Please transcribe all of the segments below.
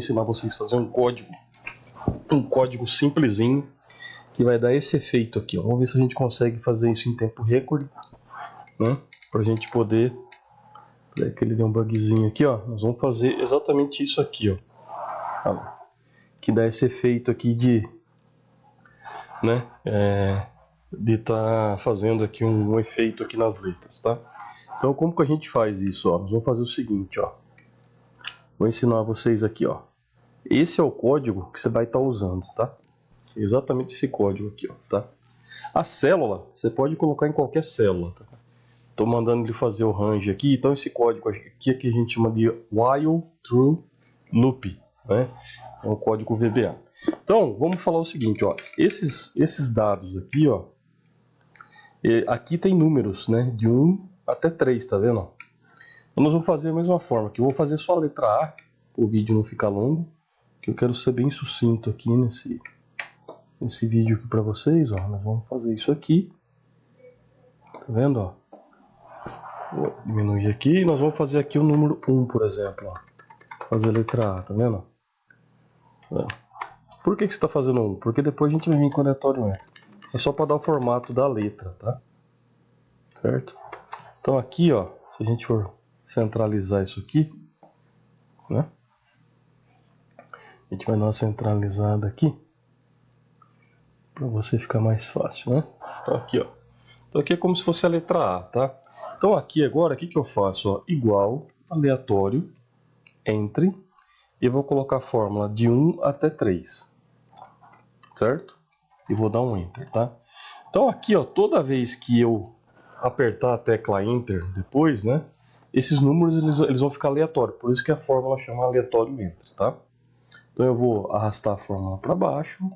ensinar vocês a fazer um código simplesinho, que vai dar esse efeito aqui, ó. Vamos ver se a gente consegue fazer isso em tempo recorde, né? Pra gente poder... Peraí que ele deu um bugzinho aqui, ó. Nós vamos fazer exatamente isso aqui, ó. Que dá esse efeito aqui de... né? De estar fazendo aqui um efeito aqui nas letras, tá? Então como que a gente faz isso, ó? Nós vamos fazer o seguinte, ó. Vou ensinar vocês aqui, ó. Esse é o código que você vai estar usando, tá? Exatamente esse código aqui, ó, tá? A célula, você pode colocar em qualquer célula, tá? Tô mandando ele fazer o range aqui, então esse código aqui que a gente chama de while true loop, né? É um código VBA. Então, vamos falar o seguinte, ó. Esses dados aqui, ó. Aqui tem números, né? De 1 até 3, tá vendo? Então, nós vamos fazer a mesma forma, que eu vou fazer só a letra A, para o vídeo não ficar longo, que eu quero ser bem sucinto aqui nesse vídeo aqui para vocês, ó. Nós vamos fazer isso aqui, tá vendo, ó? Vou diminuir aqui e nós vamos fazer aqui o número 1, por exemplo, ó. Fazer a letra A, tá vendo? Por que você está fazendo 1? Porque depois a gente vai vir com o aleatório enter. É só para dar o formato da letra, tá? Certo? Então aqui, ó, se a gente for centralizar isso aqui, né? A gente vai dar uma centralizada aqui, para você ficar mais fácil, né? Então aqui, ó. Então aqui é como se fosse a letra A, tá? Então aqui agora, o que eu faço? Ó, igual, aleatório, entre, e vou colocar a fórmula de 1 até 3, certo? E vou dar um enter, tá? Então aqui, ó, toda vez que eu apertar a tecla enter depois, né? Esses números eles vão ficar aleatórios, por isso que a fórmula chama aleatório enter, tá? Então eu vou arrastar a fórmula para baixo,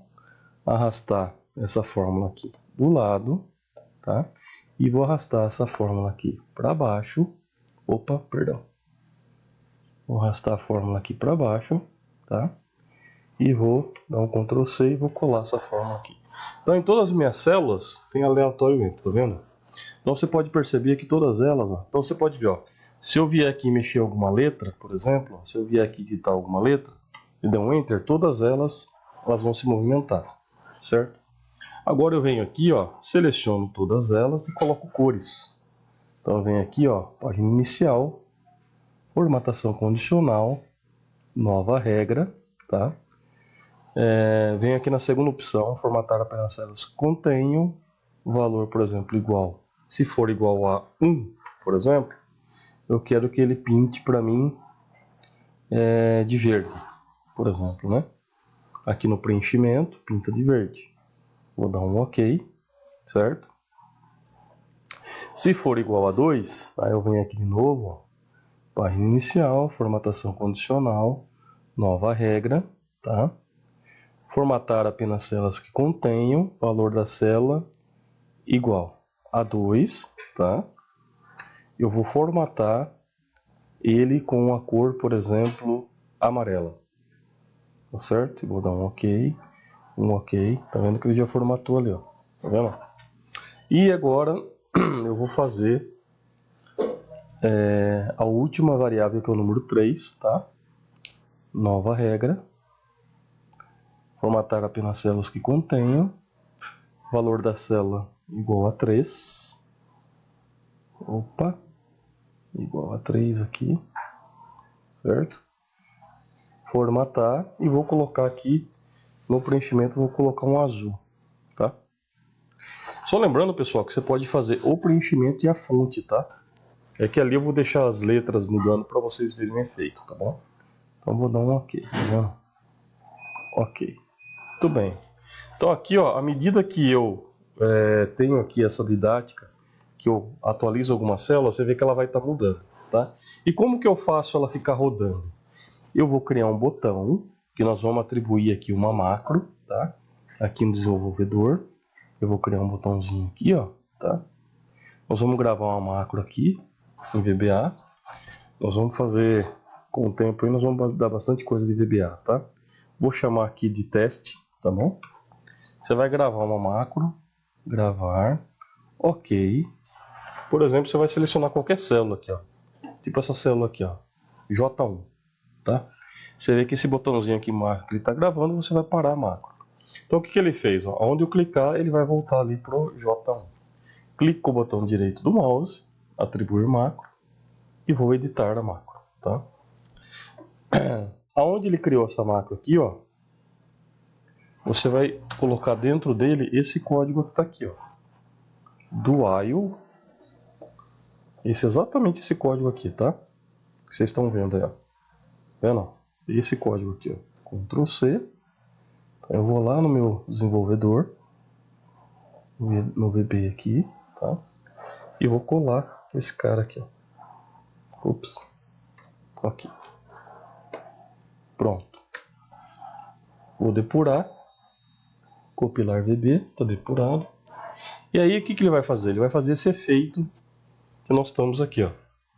arrastar essa fórmula aqui do lado, tá? E vou arrastar essa fórmula aqui para baixo. Opa, perdão. Vou arrastar a fórmula aqui para baixo, tá? E vou dar um Ctrl C e vou colar essa fórmula aqui. Então em todas as minhas células tem aleatório enter, tá vendo? Então você pode perceber que todas elas, ó, então você pode ver, ó, se eu vier aqui mexer alguma letra, por exemplo, se eu vier aqui digitar alguma letra e der um enter, todas elas vão se movimentar, certo? Agora eu venho aqui, ó, seleciono todas elas e coloco cores. Então eu venho aqui, ó, página inicial, formatação condicional, nova regra, tá? Venho aqui na segunda opção, formatar apenas células que contenham valor, por exemplo, igual. Se for igual a 1, por exemplo, eu quero que ele pinte para mim de verde, por exemplo, né? Aqui no preenchimento, pinta de verde. Vou dar um OK, certo? Se for igual a 2, aí eu venho aqui de novo, ó, página inicial, formatação condicional, nova regra, tá? Formatar apenas células que contenham valor da célula igual a 2, tá? Eu vou formatar ele com a cor, por exemplo, amarela, tá certo? Eu vou dar um OK, tá vendo que ele já formatou ali, ó, tá vendo? E agora eu vou fazer a última variável, que é o número 3, tá? Nova regra, formatar apenas células que contenham valor da célula igual a 3, opa, igual a 3 aqui, certo? Formatar e vou colocar aqui no preenchimento, vou colocar um azul, tá? Só lembrando, pessoal, que você pode fazer o preenchimento e a fonte, tá? É que ali eu vou deixar as letras mudando para vocês verem o efeito, tá bom? Então vou dar um OK, tá vendo? OK. Muito bem. Então aqui, ó, à medida que eu tenho aqui essa didática, que eu atualizo alguma célula, você vê que ela vai estar mudando, tá? E como que eu faço ela ficar rodando? Eu vou criar um botão, que nós vamos atribuir aqui uma macro, tá? Aqui no desenvolvedor, eu vou criar um botãozinho aqui, ó, tá? Nós vamos gravar uma macro aqui, em VBA. Nós vamos fazer, com o tempo aí, nós vamos dar bastante coisa de VBA, tá? Vou chamar aqui de teste, tá bom? Você vai gravar uma macro, gravar, OK. Por exemplo, você vai selecionar qualquer célula aqui, ó. Tipo essa célula aqui, ó, J1, tá? Você vê que esse botãozinho aqui marca que ele está gravando, você vai parar a macro. Então o que ele fez? Ó, onde eu clicar, ele vai voltar ali para o J1. Clico com o botão direito do mouse, atribuir macro, e vou editar a macro. Tá? Aonde ele criou essa macro aqui, ó, você vai colocar dentro dele esse código que está aqui, ó, do while. Esse é exatamente esse código aqui, tá? Que vocês estão vendo aí, ó. Vendo? Esse código aqui, ó. Ctrl C. Eu vou lá no meu desenvolvedor, no VB aqui, tá? E vou colar esse cara aqui, ó. Ups. Aqui. Pronto. Vou depurar. Compilar VB, tá depurado. E aí o que ele vai fazer? Ele vai fazer esse efeito que nós estamos aqui, ó.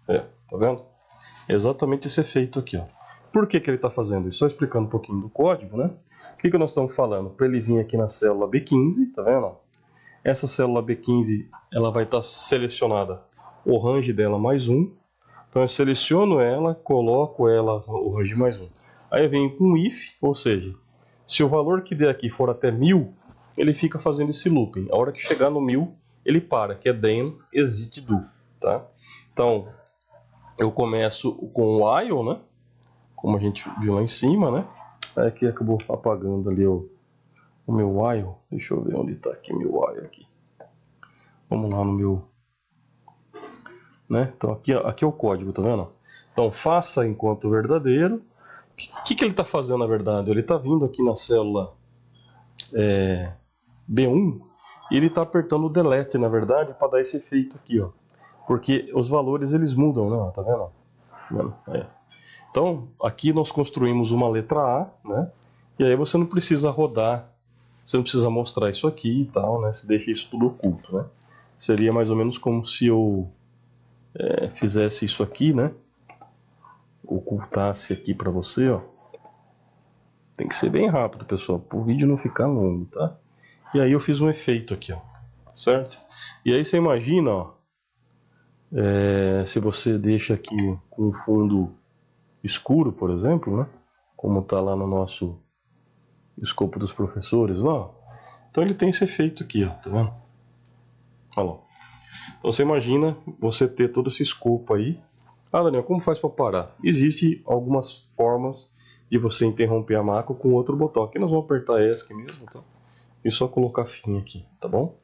Tá vendo? Exatamente esse efeito aqui, ó. Por que ele está fazendo isso? Só explicando um pouquinho do código, né? O que nós estamos falando? Para ele vir aqui na célula B15, tá vendo? Essa célula B15, ela vai estar selecionada o range dela mais 1. Então eu seleciono ela, coloco ela o range mais 1. Aí eu venho com if, ou seja, se o valor que der aqui for até 1000, ele fica fazendo esse looping. A hora que chegar no 1000, ele para, que é then exit do, tá? Então, eu começo com o while, né? Como a gente viu lá em cima, né? Aí aqui acabou apagando ali o meu while. Deixa eu ver onde está aqui meu while aqui. Vamos lá no meu, né? Então aqui é o código, tá vendo? Então faça enquanto verdadeiro. O que ele está fazendo na verdade? Ele está vindo aqui na célula B1 e ele está apertando o delete na verdade para dar esse efeito aqui, ó. Porque os valores eles mudam, né? Tá vendo? Então aqui nós construímos uma letra A, né? E aí você não precisa rodar, você não precisa mostrar isso aqui e tal, né? Você deixa isso tudo oculto, né? Seria mais ou menos como se eu fizesse isso aqui, né? Ocultasse aqui para você, ó. Tem que ser bem rápido, pessoal, para o vídeo não ficar longo, tá? E aí eu fiz um efeito aqui, ó, certo? E aí você imagina, ó, se você deixa aqui com o fundo escuro, por exemplo, né? Como tá lá no nosso escopo dos professores, lá. Então ele tem esse efeito aqui, ó, tá vendo? Olha lá. Então você imagina você ter todo esse escopo aí. Ah, Daniel, como faz para parar? Existem algumas formas de você interromper a macro com outro botão. Aqui nós vamos apertar ESC mesmo, tá? E só colocar fim aqui, tá bom?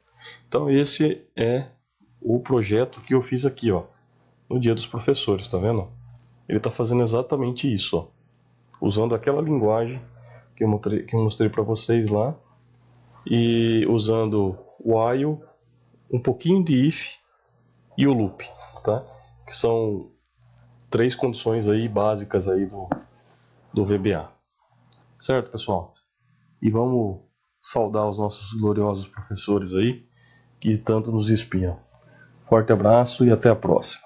Então esse é o projeto que eu fiz aqui, ó, no Dia dos Professores, tá vendo? Ele está fazendo exatamente isso, ó, usando aquela linguagem que eu mostrei para vocês lá e usando o while, um pouquinho de if e o loop, tá? Que são 3 condições aí básicas aí do VBA. Certo, pessoal? E vamos saudar os nossos gloriosos professores aí que tanto nos inspiram. Forte abraço e até a próxima.